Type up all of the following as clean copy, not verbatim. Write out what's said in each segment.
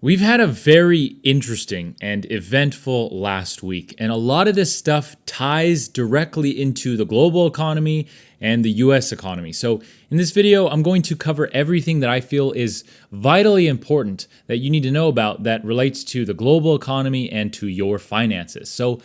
We've had a very interesting and eventful last week, and a lot of this stuff ties directly into the global economy and the US economy. So, in this video, I'm going to cover everything that I feel is vitally important that you need to know about that relates to the global economy and to your finances. So,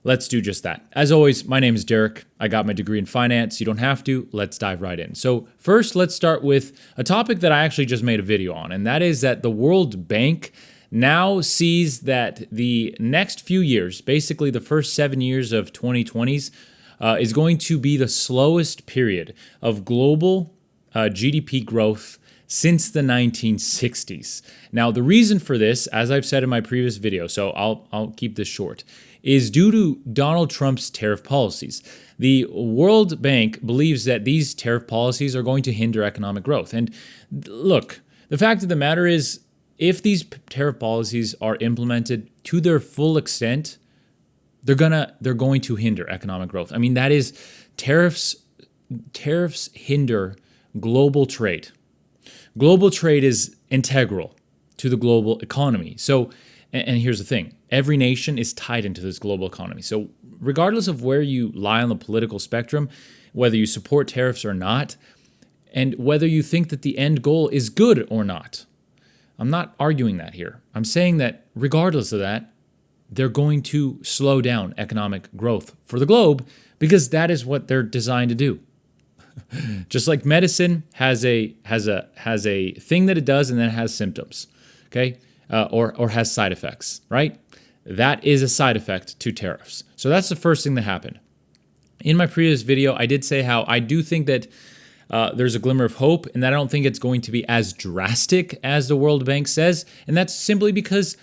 let's do just that. As always, my name is Derek. I got my degree in finance. You don't have to. Let's dive right in. So first, let's start with a topic that I actually just made a video on, and that is that the World Bank now sees that the next few years, basically the first 7 years of 2020s, is going to be the slowest period of global GDP growth since the 1960s. Now, the reason for this, as I've said in my previous video, so I'll keep this short, is due to Donald Trump's tariff policies. The World Bank believes that these tariff policies are going to hinder economic growth. And look, the fact of the matter is, if these tariff policies are implemented to their full extent, they're going to hinder economic growth. I mean, that is tariffs hinder global trade. Global trade is integral to the global economy. So, and here's the thing, every nation is tied into this global economy. So regardless of where you lie on the political spectrum, whether you support tariffs or not, and whether you think that the end goal is good or not, I'm not arguing that here. I'm saying that regardless of that, they're going to slow down economic growth for the globe because that is what they're designed to do. Just like medicine has a thing that it does and then it has symptoms, okay, or has side effects, right? That is a side effect to tariffs. So that's the first thing that happened. In my previous video, I did say how I do think that there's a glimmer of hope, and that I don't think it's going to be as drastic as the World Bank says, and that's simply because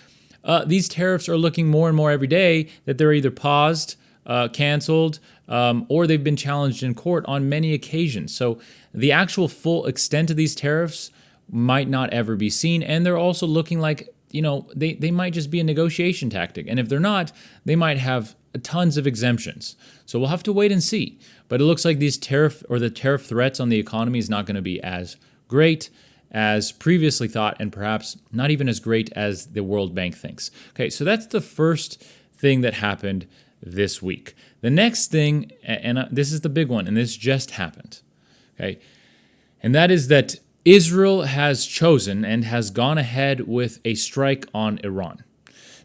these tariffs are looking more and more every day that they're either paused, canceled, or they've been challenged in court on many occasions. So the actual full extent of these tariffs might not ever be seen, and they're also looking like, they might just be a negotiation tactic. And if they're not, they might have tons of exemptions. So we'll have to wait and see. But it looks like the tariff threats on the economy is not going to be as great as previously thought, and perhaps not even as great as the World Bank thinks. Okay, so that's the first thing that happened this week. The next thing, and this is the big one, and this just happened, okay, and that is that Israel has chosen and has gone ahead with a strike on Iran.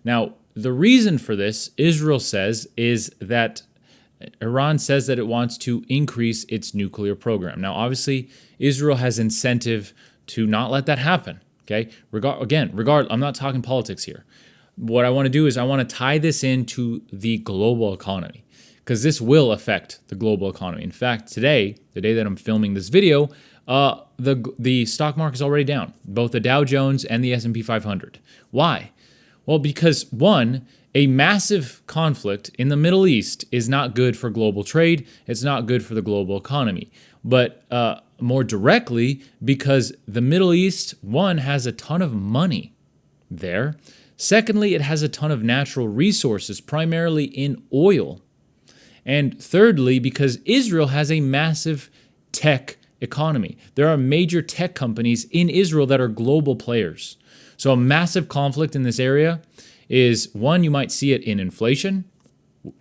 Now, the reason for this, Israel says, is that Iran says that it wants to increase its nuclear program. Now, obviously, Israel has incentive to not let that happen, okay? I'm not talking politics here. What I want to do is I want to tie this into the global economy because this will affect the global economy. In fact, today, the day that I'm filming this video, the stock market is already down, both the Dow Jones and the S&P 500. Why? Well, because one, a massive conflict in the Middle East is not good for global trade. It's not good for the global economy. But more directly, because the Middle East, one, has a ton of money there. Secondly, it has a ton of natural resources, primarily in oil. And thirdly, because Israel has a massive tech economy. There are major tech companies in Israel that are global players. So a massive conflict in this area is, one, you might see it in inflation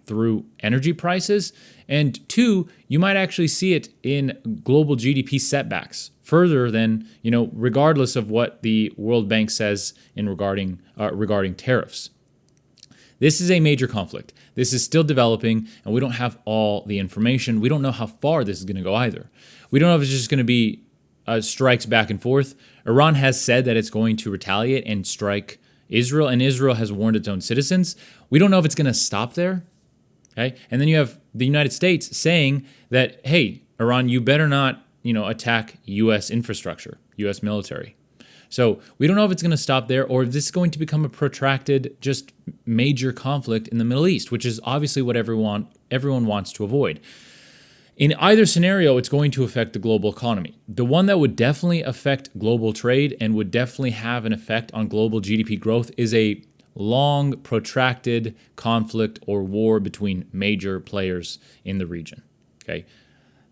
through energy prices, and two, you might actually see it in global GDP setbacks further than, regardless of what the World Bank says in regarding tariffs. This is a major conflict. This is still developing, and we don't have all the information. We don't know how far this is going to go either. We don't know if it's just going to be strikes back and forth. Iran has said that it's going to retaliate and strike Israel, and Israel has warned its own citizens. We don't know if it's going to stop there. Okay? And then you have the United States saying that, hey, Iran, you better not, attack U.S. infrastructure, U.S. military. So we don't know if it's going to stop there or if this is going to become a protracted, just major conflict in the Middle East, which is obviously what everyone wants to avoid. In either scenario, it's going to affect the global economy. The one that would definitely affect global trade and would definitely have an effect on global GDP growth is a long, protracted conflict or war between major players in the region. Okay,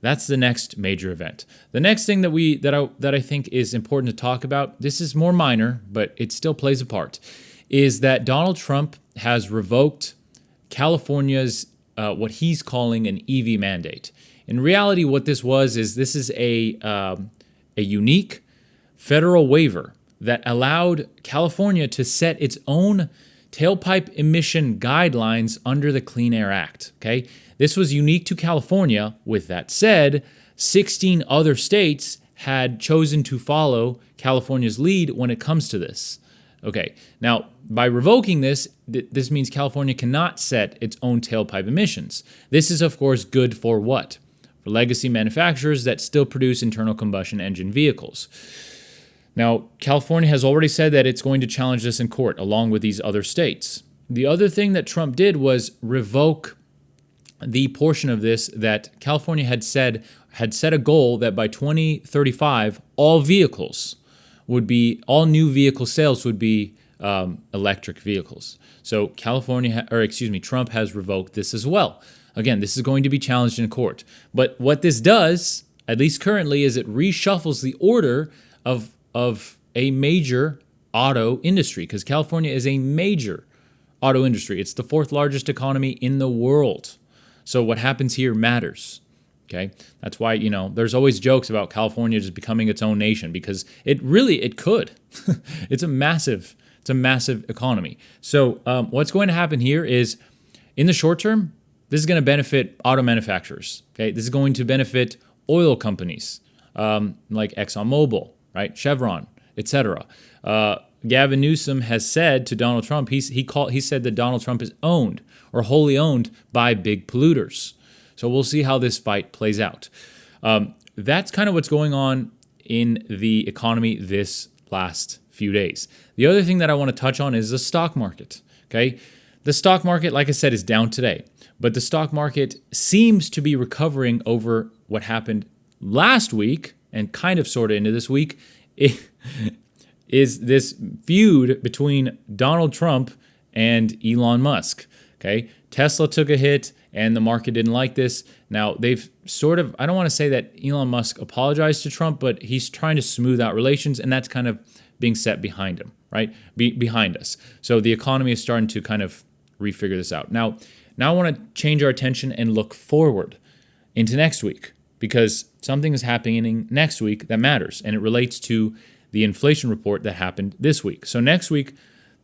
That's the next major event. The next thing that I think is important to talk about, this is more minor, but it still plays a part, is that Donald Trump has revoked California's what he's calling an EV mandate. In reality, what this is a unique federal waiver that allowed California to set its own tailpipe emission guidelines under the Clean Air Act. Okay, this was unique to California. With that said, 16 other states had chosen to follow California's lead when it comes to this. Okay, now by revoking this, this means California cannot set its own tailpipe emissions. This is, of course, good for what? For legacy manufacturers that still produce internal combustion engine vehicles. Now, California has already said that it's going to challenge this in court, along with these other states. The other thing that Trump did was revoke the portion of this that California had set a goal that by 2035, all new vehicle sales would be electric vehicles. So Trump has revoked this as well. Again, this is going to be challenged in court. But what this does, at least currently, is it reshuffles the order of a major auto industry, because California is a major auto industry. It's the fourth largest economy in the world. So what happens here matters. Okay, that's why, there's always jokes about California just becoming its own nation, because it could. It's a massive economy. So what's going to happen here is, in the short term, this is going to benefit auto manufacturers. Okay, this is going to benefit oil companies like ExxonMobil, right, Chevron, etc. Gavin Newsome has said to Donald Trump, he said that Donald Trump is owned or wholly owned by big polluters. So we'll see how this fight plays out. That's kind of what's going on in the economy this last few days. The other thing that I want to touch on is the stock market. Okay, the stock market, like I said, is down today, but the stock market seems to be recovering over what happened last week and kind of sort of into this week. Is this feud between Donald Trump and Elon Musk. Okay, Tesla took a hit and the market didn't like this. Now they've I don't want to say that Elon Musk apologized to Trump, but he's trying to smooth out relations, and that's kind of being set behind him, right? Behind us. So the economy is starting to kind of refigure this out. Now I want to change our attention and look forward into next week, because something is happening next week that matters, and it relates to the inflation report that happened this week. So next week,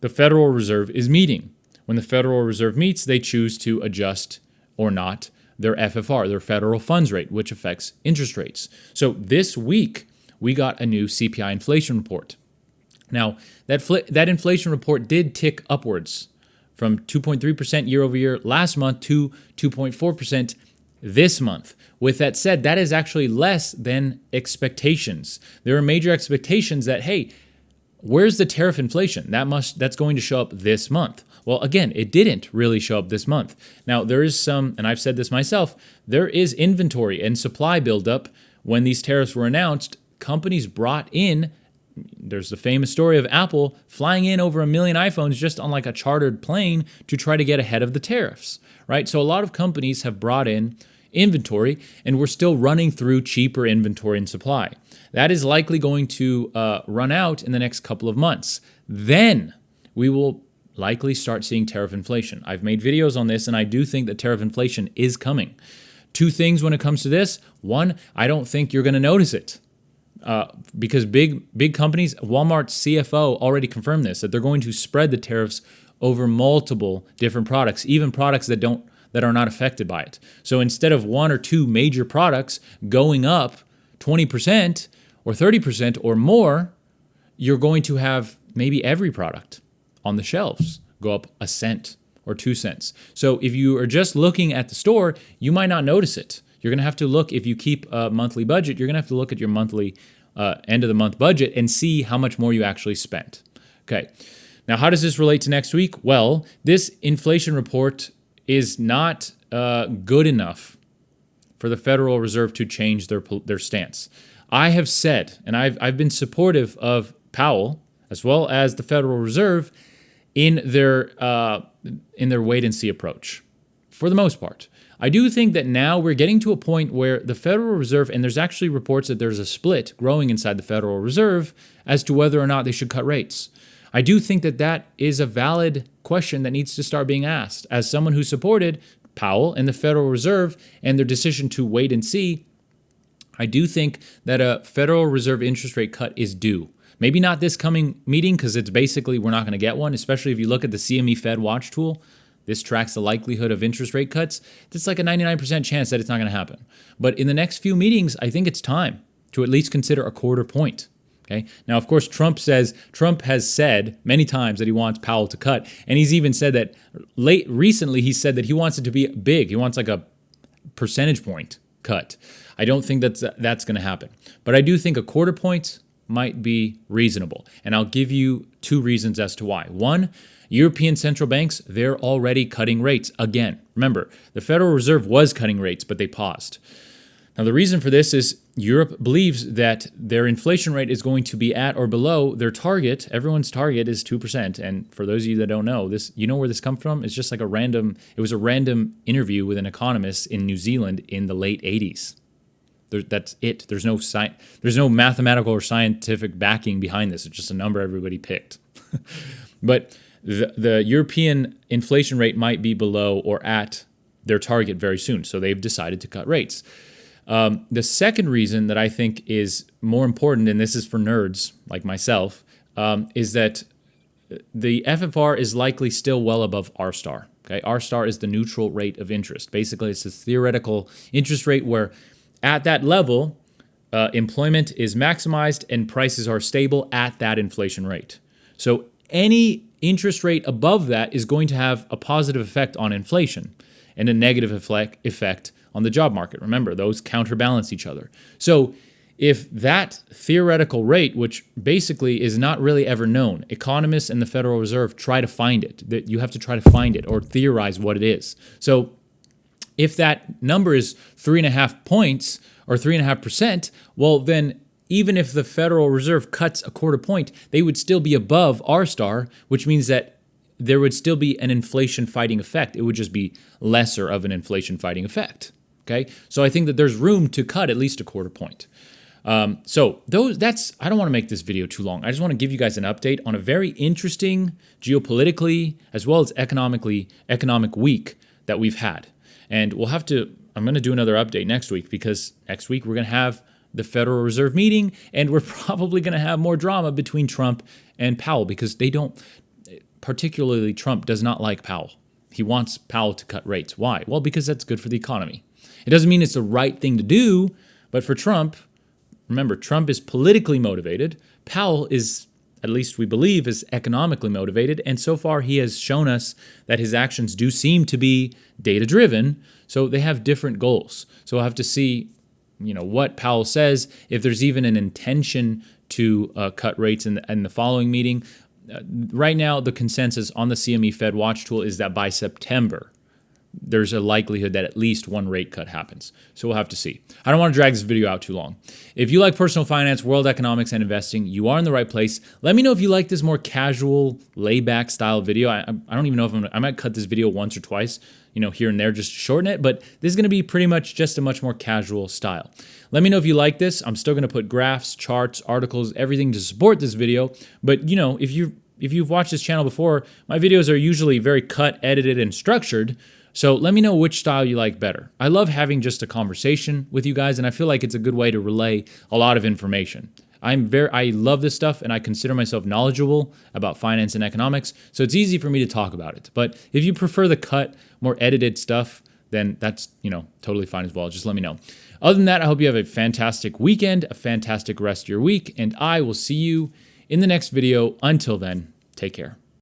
the Federal Reserve is meeting. When the Federal Reserve meets, they choose to adjust or not their FFR, their federal funds rate, which affects interest rates. So this week, we got a new CPI inflation report. Now, that inflation report did tick upwards from 2.3% year over year last month to 2.4% this month. With that said, that is actually less than expectations. There are major expectations that, hey, where's the tariff inflation? That's going to show up this month. Well, again, it didn't really show up this month. Now, there is some, and I've said this myself, there is inventory and supply buildup. When these tariffs were announced, companies brought in, there's the famous story of Apple flying in over 1 million iPhones just on like a chartered plane to try to get ahead of the tariffs, right? So a lot of companies have brought in inventory, and we're still running through cheaper inventory and supply. That is likely going to run out in the next couple of months. Then we will likely start seeing tariff inflation. I've made videos on this, and I do think that tariff inflation is coming. Two things when it comes to this. One, I don't think you're going to notice it because big companies, Walmart's CFO already confirmed this, that they're going to spread the tariffs over multiple different products, even products that are not affected by it. So instead of one or two major products going up 20% or 30% or more, you're going to have maybe every product on the shelves go up 1 cent or 2 cents. So if you are just looking at the store, you might not notice it. You're going to have to look, if you keep a monthly budget, you're going to have to look at your monthly end of the month budget and see how much more you actually spent. Okay. Now, how does this relate to next week? Well, this inflation report is not good enough for the Federal Reserve to change their stance. I have said, and I've been supportive of Powell as well as the Federal Reserve in their wait and see approach, for the most part. I do think that now we're getting to a point where the Federal Reserve, and there's actually reports that there's a split growing inside the Federal Reserve as to whether or not they should cut rates. I do think that that is a valid question that needs to start being asked. As someone who supported Powell and the Federal Reserve and their decision to wait and see, I do think that a Federal Reserve interest rate cut is due. Maybe not this coming meeting, because it's basically we're not going to get one, especially if you look at the CME Fed Watch tool. This tracks the likelihood of interest rate cuts. It's like a 99% chance that it's not going to happen. But in the next few meetings, I think it's time to at least consider a quarter point. Okay. Now, of course, Trump has said many times that he wants Powell to cut, and he's even said that recently he said that he wants it to be big. He wants like a percentage point cut. I don't think that's going to happen, but I do think a quarter point might be reasonable, and I'll give you two reasons as to why. One, European central banks, they're already cutting rates again. Remember, the Federal Reserve was cutting rates, but they paused. Now, the reason for this is Europe believes that their inflation rate is going to be at or below their target. Everyone's target is 2%. And for those of you that don't know, you know where this comes from? It's just like it was a random interview with an economist in New Zealand in the late 80s. That's it. There's no mathematical or scientific backing behind this. It's just a number everybody picked. But the European inflation rate might be below or at their target very soon. So they've decided to cut rates. The second reason that I think is more important, and this is for nerds like myself, is that the FFR is likely still well above R star. Okay, R star is the neutral rate of interest. Basically, it's a theoretical interest rate where at that level, employment is maximized and prices are stable at that inflation rate. So any interest rate above that is going to have a positive effect on inflation and a negative effect on the job market. Remember, those counterbalance each other. So if that theoretical rate, which basically is not really ever known, economists and the Federal Reserve try to find it, that you have to try to find it or theorize what it is. So if that number is 3.5 points or 3.5%, well, then even if the Federal Reserve cuts a quarter point, they would still be above R star, which means that there would still be an inflation fighting effect. It would just be lesser of an inflation fighting effect. Okay, so I think that there's room to cut at least a quarter point. I don't want to make this video too long. I just want to give you guys an update on a very interesting geopolitically as well as economic week that we've had. And I'm going to do another update next week, because next week we're going to have the Federal Reserve meeting, and we're probably going to have more drama between Trump and Powell, because particularly Trump does not like Powell. He wants Powell to cut rates. Why? Well, because that's good for the economy. It doesn't mean it's the right thing to do, but for Trump, remember, Trump is politically motivated. Powell is, at least we believe, is economically motivated, and so far he has shown us that his actions do seem to be data-driven, so they have different goals. So we'll have to see, what Powell says, if there's even an intention to cut rates in the following meeting. Right now, the consensus on the CME Fed Watch tool is that by September, there's a likelihood that at least one rate cut happens. So we'll have to see. I don't want to drag this video out too long. If you like personal finance, world economics, and investing, you are in the right place. Let me know if you like this more casual, layback style video. I don't even know if I might cut this video once or twice, here and there, just to shorten it. But this is going to be pretty much just a much more casual style. Let me know if you like this. I'm still going to put graphs, charts, articles, everything to support this video. But, if you've watched this channel before, my videos are usually very cut, edited, and structured. So let me know which style you like better. I love having just a conversation with you guys, and I feel like it's a good way to relay a lot of information. I love this stuff, and I consider myself knowledgeable about finance and economics, so it's easy for me to talk about it. But if you prefer the cut, more edited stuff, then that's, totally fine as well. Just let me know. Other than that, I hope you have a fantastic weekend, a fantastic rest of your week, and I will see you in the next video. Until then, take care.